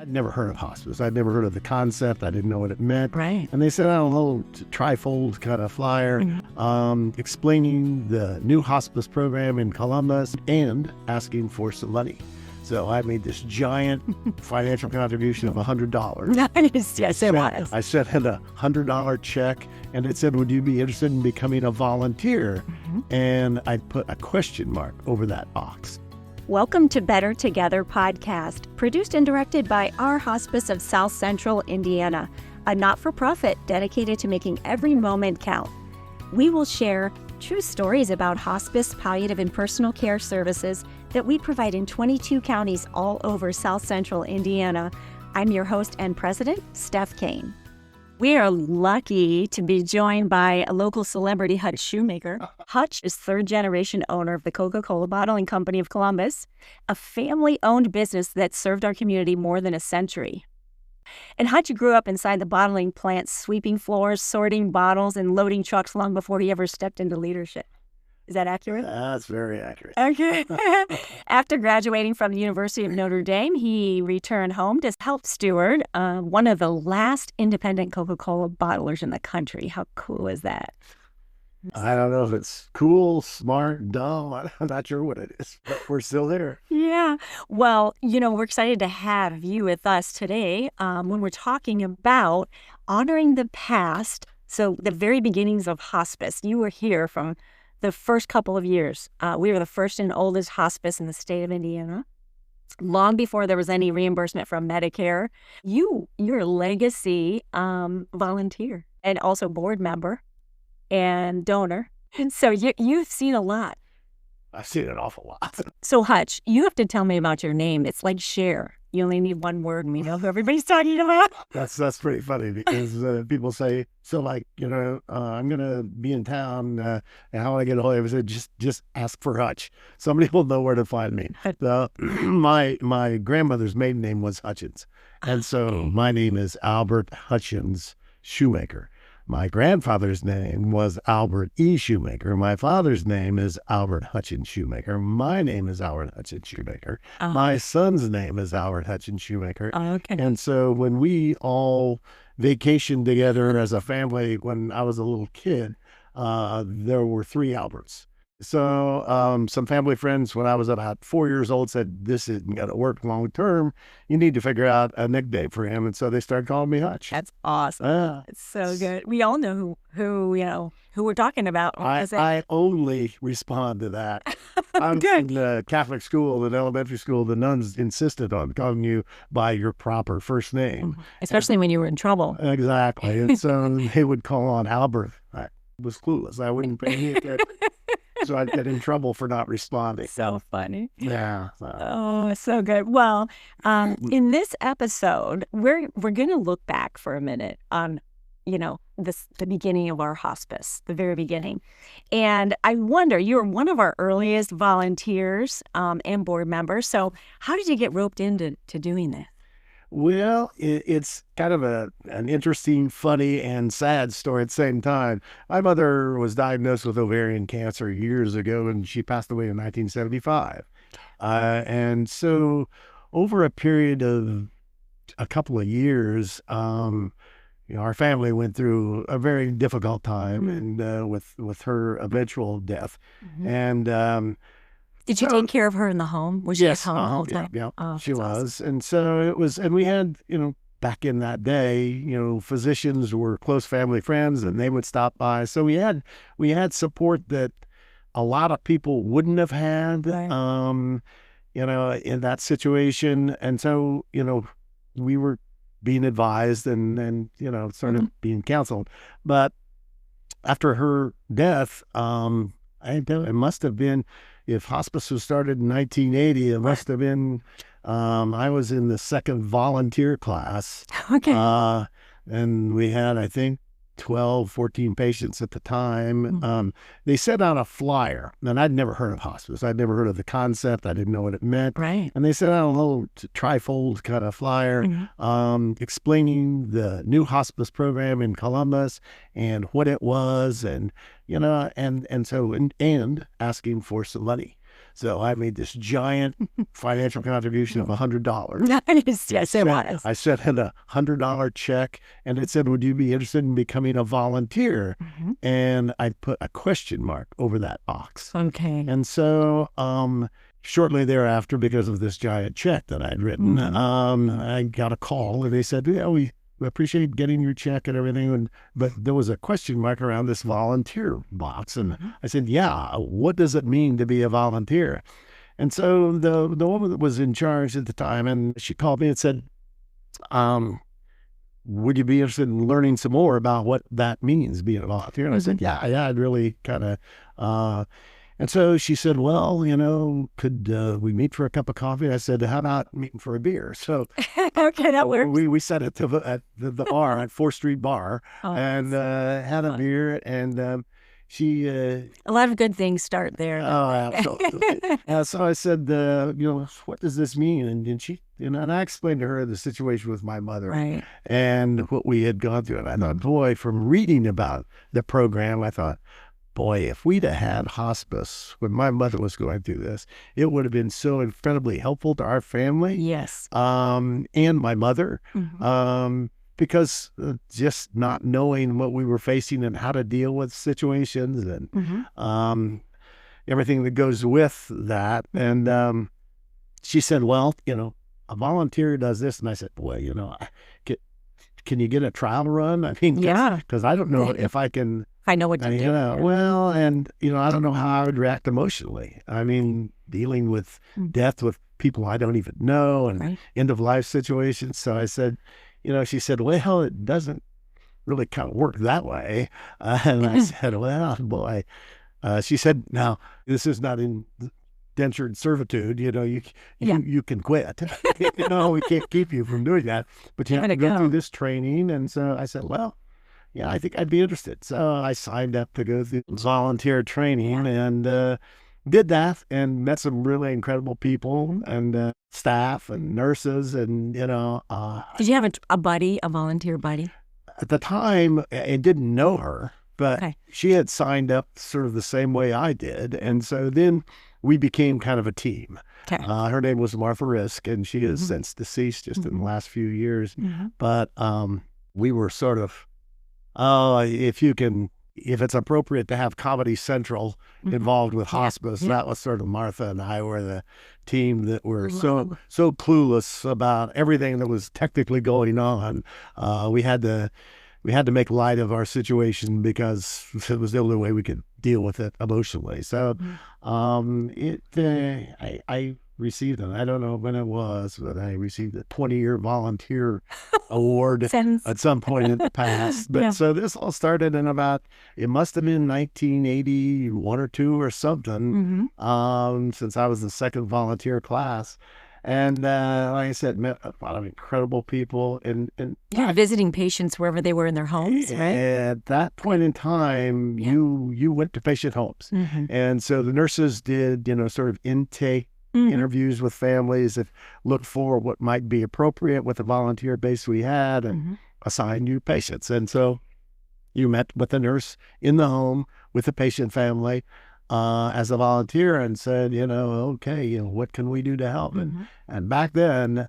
I'd never heard of hospice. I'd never heard of the concept. I didn't know what it meant. Right. And they sent out a little trifold kind of flyer explaining the new hospice program in Columbus and asking for some money. So I made this giant financial contribution of $100. Nice. Yes, it was. I sent in a $100 check, and it said, would you be interested in becoming a volunteer? And I put a question mark over that box. Welcome to Better Together podcast, produced and directed by Our Hospice of South Central Indiana, a not-for-profit dedicated to making every moment count. We will share true stories about hospice, palliative, and personal care services that we provide in 22 counties all over South Central Indiana. I'm your host and president, Steph Kane. We are lucky to be joined by a local celebrity, Hutch Shumaker. Hutch is third-generation owner of the Coca-Cola Bottling Company of Columbus, a family-owned business that served our community more than a century. And Hutch grew up inside the bottling plant, sweeping floors, sorting bottles, and loading trucks long before he ever stepped into leadership. Is that accurate? That's very accurate. Okay. After graduating from the University of Notre Dame, he returned home to help steward one of the last independent Coca-Cola bottlers in the country. How cool is that? I don't know if it's cool, smart, dumb. I'm not sure what it is, but we're still there. Yeah. Well, we're excited to have you with us today when we're talking about honoring the past. So the very beginnings of hospice. You were here from the first couple of years. We were the first and oldest hospice in the state of Indiana. Long before there was any reimbursement from Medicare. You're a legacy volunteer and also board member and donor. And so you've seen a lot. I've seen an awful lot. So Hutch, you have to tell me about your name. It's like Cher. You only need one word and we know who everybody's talking about. That's pretty funny because people say, so like, I'm going to be in town and how do I get a hold of it? I said, just ask for Hutch. Somebody will know where to find me. So, my grandmother's maiden name was Hutchins. And so my name is Albert Hutchins Shumaker. My grandfather's name was Albert E. Shumaker. My father's name is Albert Hutchins Shumaker. My name is Albert Hutchins Shumaker. My son's name is Albert Hutchins Shumaker. Okay. And so when we all vacationed together as a family when I was a little kid, there were three Alberts. So some family friends, when I was about 4 years old, said, this isn't going to work long term. You need to figure out a nickname for him. And so they started calling me Hutch. That's awesome. It's so good. We all know who we're talking about. I only respond to that. I'm Good. in the Catholic school, in elementary school, the nuns insisted on calling you by your proper first name. Especially when you were in trouble. Exactly. And so they would call on Albert. I was clueless. I wouldn't pay any attention. So I'd get in trouble for not responding. So funny. Yeah. Oh, so good. Well, in this episode, we're going to look back for a minute on, the beginning of our hospice, the very beginning. And I wonder, you were one of our earliest volunteers and board members. So how did you get roped into doing that? Well, it's kind of an interesting, funny, and sad story at the same time. My mother was diagnosed with ovarian cancer years ago, and she passed away in 1975. And so over a period of a couple of years, our family went through a very difficult time and with her eventual death. And did you take care of her in the home? Was she at home the whole time? Yeah, Oh, she was. awesome. And so it was, and we had, back in that day, physicians were close family friends and they would stop by. So we had support that a lot of people wouldn't have had, Right. In that situation. And so, we were being advised and sort of being counseled. But after her death, it must have been, if hospice was started in 1980, it must have been, I was in the second volunteer class. Okay. And we had, I think, 12, 14 patients at the time. They sent out a flyer, and I'd never heard of hospice. I'd never heard of the concept. I didn't know what it meant. Right. And they sent out a little trifold kind of flyer explaining the new hospice program in Columbus and what it was and asking for some money. So I made this giant financial contribution of $100. Nice. Yes, it was. I sent in $100 check, and it said, "Would you be interested in becoming a volunteer?" And I put a question mark over that box. Okay. And so shortly thereafter, because of this giant check that I'd written, I got a call, and they said, "Yeah, we appreciate getting your check and everything." But there was a question mark around this volunteer box. And I said, "Yeah, what does it mean to be a volunteer?" And so the woman that was in charge at the time, and she called me and said, "Would you be interested in learning some more about what that means, being a volunteer?" And I said, yeah, I'd really kind of, and so she said, "Well, could we meet for a cup of coffee?" I said, "How about meeting for a beer?" So okay, that works. we sat at the bar, at 4th Street Bar, and had a beer, and she... a lot of good things start there. Oh, absolutely. So I said, "What does this mean?" And she, and I explained to her the situation with my mother, Right. and what we had gone through. And I thought, boy, from reading about the program, I thought, boy, if we'd have had hospice when my mother was going through this, it would have been so incredibly helpful to our family. Yes. And my mother, because just not knowing what we were facing and how to deal with situations and everything that goes with that. And she said, "Well, a volunteer does this." And I said, "Boy, can you get a trial run? I mean, because I don't know if I can." I know what to do. Well, and, I don't know how I would react emotionally. I mean, dealing with death with people I don't even know and end of life situations. So I said, she said, "Well, it doesn't really kind of work that way." And I said, "Well, boy," she said, "Now, this is not indentured servitude. You can quit. We can't keep you from doing that, but you have to go through this training." And so I said, "Well, yeah, I think I'd be interested." So I signed up to go through volunteer training and did that, and met some really incredible people and staff and nurses. And, did you have a volunteer buddy? At the time, I didn't know her, but she had signed up sort of the same way I did. And so then we became kind of a team. Her name was Martha Risk, and she is since deceased just in the last few years. But we were sort of, if it's appropriate to have Comedy Central involved with hospice, that was sort of Martha and I were the team that were so clueless about everything that was technically going on. We had to make light of our situation because it was the only way we could deal with it emotionally. So I received it. I don't know when it was, but I received a 20-year volunteer award at some point in the past. But so this all started in it must have been 1981 or 2 or something, since I was the second volunteer class. And like I said, met a lot of incredible people. And visiting patients wherever they were in their homes, right? At that point in time, you went to patient homes. And so the nurses did, sort of intake interviews with families that looked for what might be appropriate with the volunteer base we had and assigned you patients. And so you met with the nurse in the home with the patient family as a volunteer and said, okay, what can we do to help? And back then,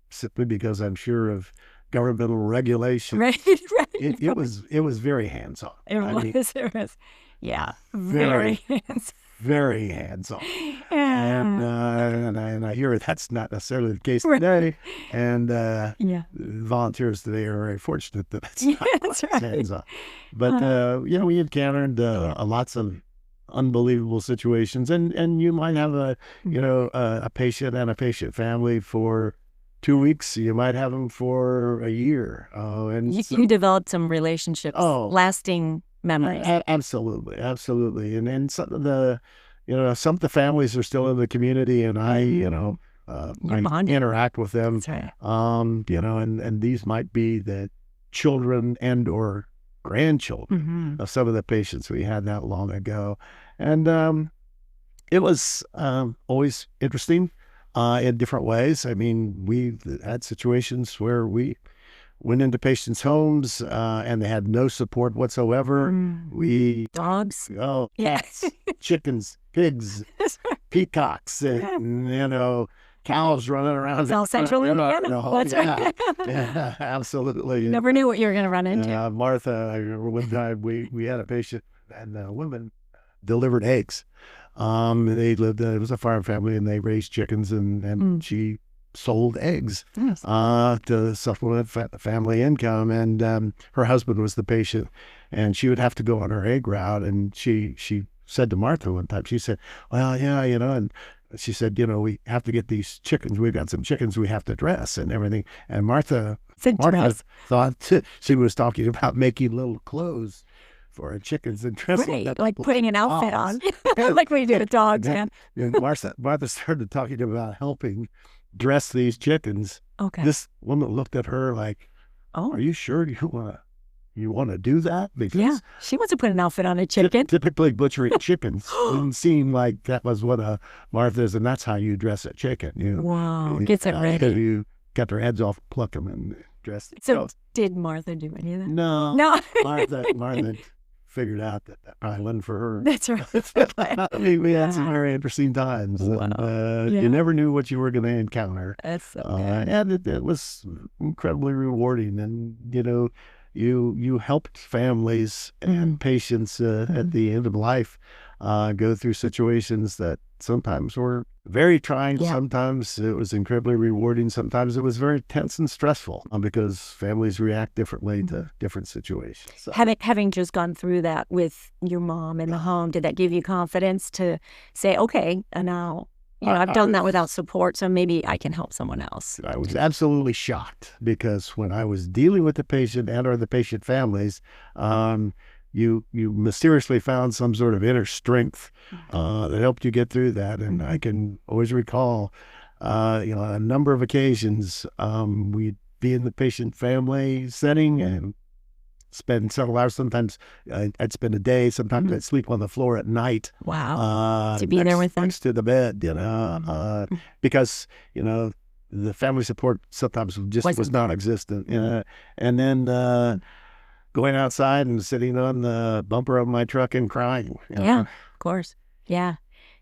simply because I'm sure of governmental regulation, it was very hands-on. It was. Yeah, very hands-on. Very hands-on. And I hear that's not necessarily the case today. And volunteers today are very fortunate that it's not hands-on. But, we encountered lots of unbelievable situations. And you might have a patient and a patient family for 2 weeks. You might have them for a year. And you developed some relationships, lasting memories. Absolutely. And some of the families are still in the community, and I interact with them. That's right. And these might be the children and or grandchildren of some of the patients we had not long ago. And it was always interesting in different ways. I mean, we've had situations where we went into patients' homes and they had no support whatsoever. Dogs. Cats, chickens, pigs, peacocks and, cows running around. South Central Indiana. That's right. Yeah, absolutely. You never knew what you were going to run into. Martha, I remember one time we had a patient and a woman delivered eggs. They lived, it was a farm family and they raised chickens and she sold eggs to supplement family income. And her husband was the patient and she would have to go on her egg route. And she said to Martha one time, she said, well, yeah, and she said, we have to get these chickens. We've got some chickens we have to dress and everything. And Martha thought she was talking about making little clothes for her chickens and dressing. Right, like putting an outfit on, like we do with dogs, man. Martha started talking about helping dress these chickens. Okay. This woman looked at her like, "Oh, are you sure you want to do that?" Because she wants to put an outfit on a chicken. Typically, butchering chickens didn't seem like that was one Martha's, and that's how you dress a chicken. Wow, gets it ready. You cut their heads off, pluck them, and dress them. So, did Martha do any of that? No. Martha figured out that probably wasn't for her. That's right. I mean, we had some very interesting times. Wow. You never knew what you were going to encounter. That's so and it was incredibly rewarding. And, you helped families and patients at the end of life go through situations that sometimes were very trying. Yeah. Sometimes it was incredibly rewarding. Sometimes it was very tense and stressful because families react differently to different situations. So. Having just gone through that with your mom in the home, did that give you confidence to say, okay, and now I've done that without support, so maybe I can help someone else? I was absolutely shocked because when I was dealing with the patient and or the patient families, you mysteriously found some sort of inner strength that helped you get through that. And I can always recall, a number of occasions we'd be in the patient family setting and spend several hours. Sometimes I'd spend a day. Sometimes I'd sleep on the floor at night. Wow. To be there with them? Next to the bed, because, the family support sometimes just was non-existent. And then going outside and sitting on the bumper of my truck and crying. Yeah, of course. Yeah.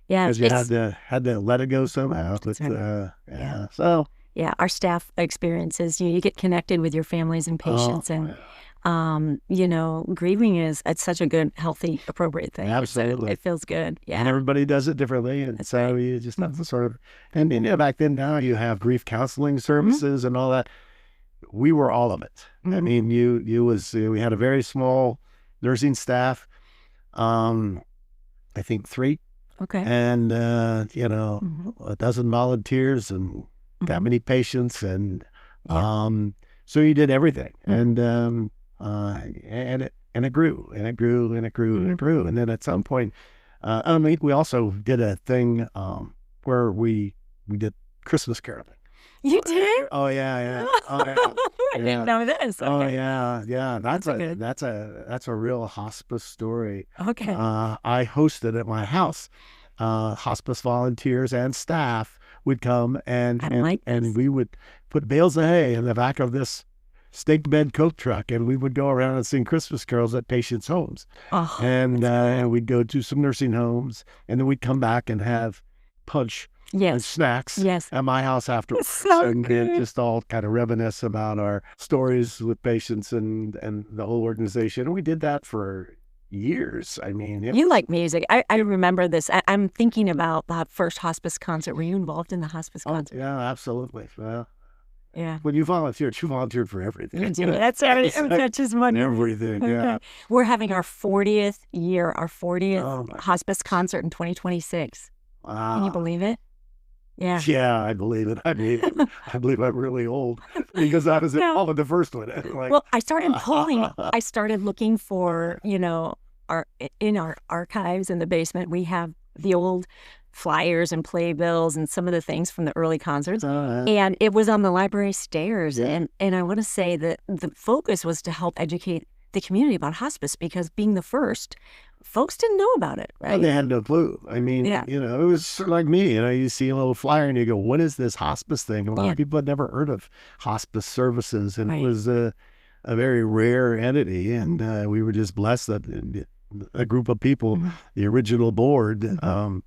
Because you had to let it go somehow. But, right. So. Yeah, our staff experiences, you get connected with your families and patients grieving it's such a good, healthy, appropriate thing. Absolutely. It feels good. Yeah. And everybody does it differently. And so you just have to sort of, and back then now you have grief counseling services and all that. We were all of it. I mean, we had a very small nursing staff. I think 3. Okay. And, a dozen volunteers and that many patients. And, so you did everything. And it grew and it grew and it grew and it grew. And then at some point, we also did a thing, where we did Christmas caroling. You did? Oh yeah. Oh, yeah. I didn't know this. Okay. Oh yeah. That's a real hospice story. Okay. I hosted at my house. Hospice volunteers and staff would come and we would put bales of hay in the back of this stake bed Coke truck, and we would go around and sing Christmas carols at patients' homes. Oh, and we'd go to some nursing homes, and then we'd come back and have punch. And snacks at my house afterwards. So and good. Just all kind of reminisce about our stories with patients and the whole organization. And we did that for years. I mean, you like music. I remember this. I'm thinking about the first hospice concert. Were you involved in the hospice concert? Yeah, absolutely. Well, yeah. When you volunteered for everything. That's everything. That's just money. Everything, yeah. Okay. We're having our 40th hospice concert in 2026. Wow. Can you believe it? Yeah. Yeah, I believe it. I believe I'm really old because I was involved in the first one. Well, I started pulling. I started looking for, in our archives in the basement, we have the old flyers and playbills and some of the things from the early concerts. And it was on the library stairs. Yeah. And I want to say that the focus was to help educate the community about hospice, because being the first, folks didn't know about it, right? Well, they had no clue. I mean, it was sort of like me. You see a little flyer and you go, what is this hospice thing? A lot of people had never heard of hospice services, and it was a very rare entity. And we were just blessed that a group of people. The original board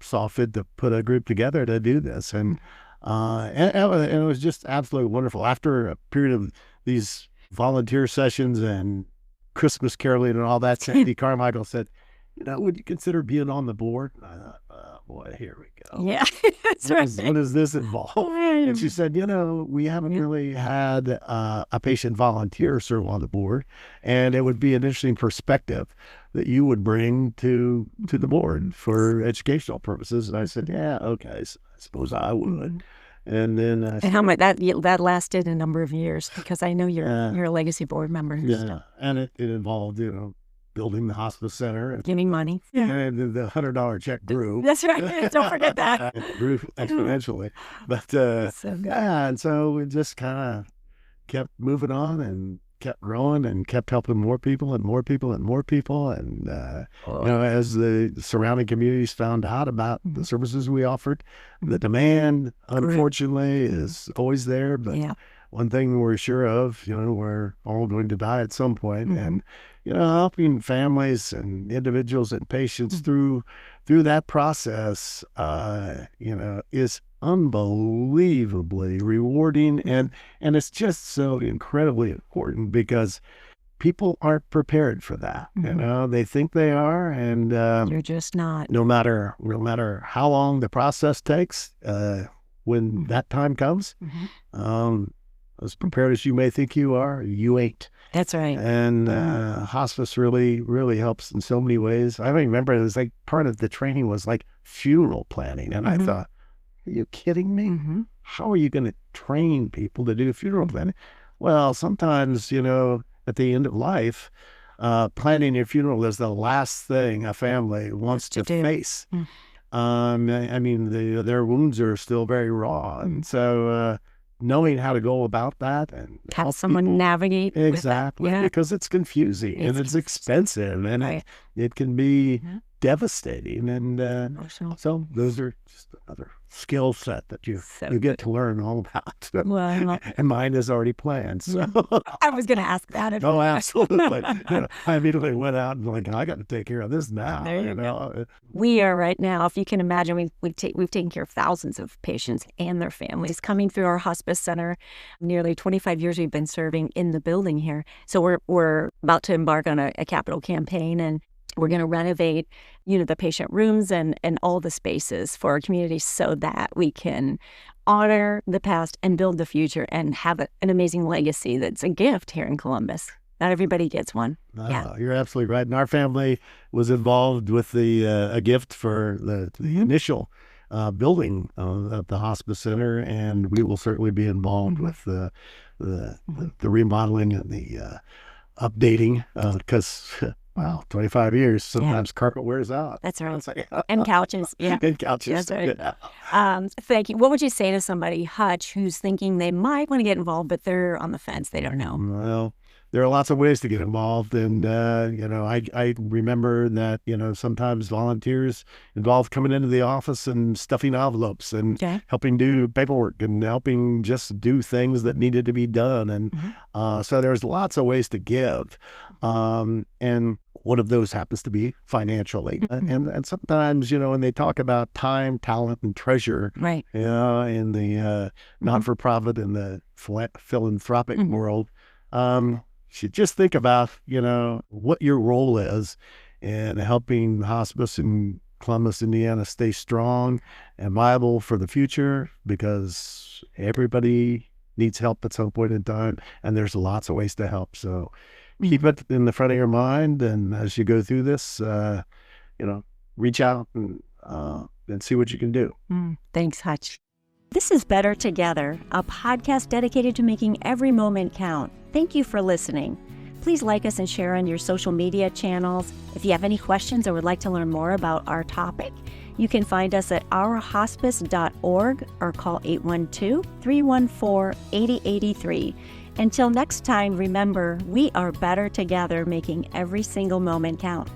saw fit to put a group together to do this, and it was just absolutely wonderful. After a period of these volunteer sessions and Christmas caroling and all that, Sandy Carmichael said, would you consider being on the board? And I thought, boy, here we go. Yeah, that's right. What does this involve? And she said, we haven't really had a patient volunteer serve on the board, and it would be an interesting perspective that you would bring to the board for educational purposes. And I said, yeah, okay, so I suppose I would. And then and how much that lasted a number of years, because I know you're a legacy board member. Yeah, and it involved, building the hospice center. And giving money. Yeah. And the $100 check grew. That's right. Don't forget that. It grew exponentially. But so yeah, and so we just kind of kept moving on and kept growing and kept helping more people and more people and more people. And, as the surrounding communities found out about the services we offered, the demand, unfortunately, is always there. But one thing we're sure of, we're all going to die at some point. And, helping families and individuals and patients through that process, is unbelievably rewarding. And it's just so incredibly important because people aren't prepared for that. They think they are, and you're just not. No matter how long the process takes, when that time comes, as prepared as you may think you are, you ain't. That's right. And hospice really, really helps in so many ways. I remember it was like part of the training was like funeral planning. And I thought, are you kidding me? How are you going to train people to do funeral planning? Well, sometimes, at the end of life, planning your funeral is the last thing a family wants to face. I mean, their wounds are still very raw. And so knowing how to go about that and have someone navigate exactly with that. Because it's confusing and it's expensive and it can be devastating, and so those are just another skill set that you get to learn all about. Well, and mine is already planned. So I was going to ask that. Oh, absolutely. I immediately went out and I got to take care of this now. There you go. We are right now, if you can imagine, we've taken care of thousands of patients and their families coming through our hospice center. Nearly 25 years we've been serving in the building here. So we're about to embark on a capital campaign, and we're going to renovate, the patient rooms and all the spaces for our community so that we can honor the past and build the future and have an amazing legacy that's a gift here in Columbus. Not everybody gets one. You're absolutely right. And our family was involved with a gift for the initial building of the hospice center, and we will certainly be involved with the remodeling and the updating because 25 years, sometimes carpet wears out. That's right. And couches. Yeah. And couches. That's right. Thank you. What would you say to somebody, Hutch, who's thinking they might want to get involved, but they're on the fence? They don't know. Well, there are lots of ways to get involved. And, I remember that, sometimes volunteers involved coming into the office and stuffing envelopes and helping do paperwork and helping just do things that needed to be done. And so there's lots of ways to give. And one of those happens to be financially. And sometimes, when they talk about time, talent, and treasure, right? In the not-for-profit and the philanthropic world, you should just think about, what your role is in helping hospice in Columbus, Indiana, stay strong and viable for the future, because everybody needs help at some point in time, and there's lots of ways to help. So keep it in the front of your mind, and as you go through this, reach out and see what you can do. Thanks, Hutch. This is Better Together, a podcast dedicated to making every moment count. Thank you for listening. Please like us and share on your social media channels. If you have any questions or would like to learn more about our topic, you can find us at ourhospice.org or call 812-314-8083. Until next time, remember, we are better together, making every single moment count.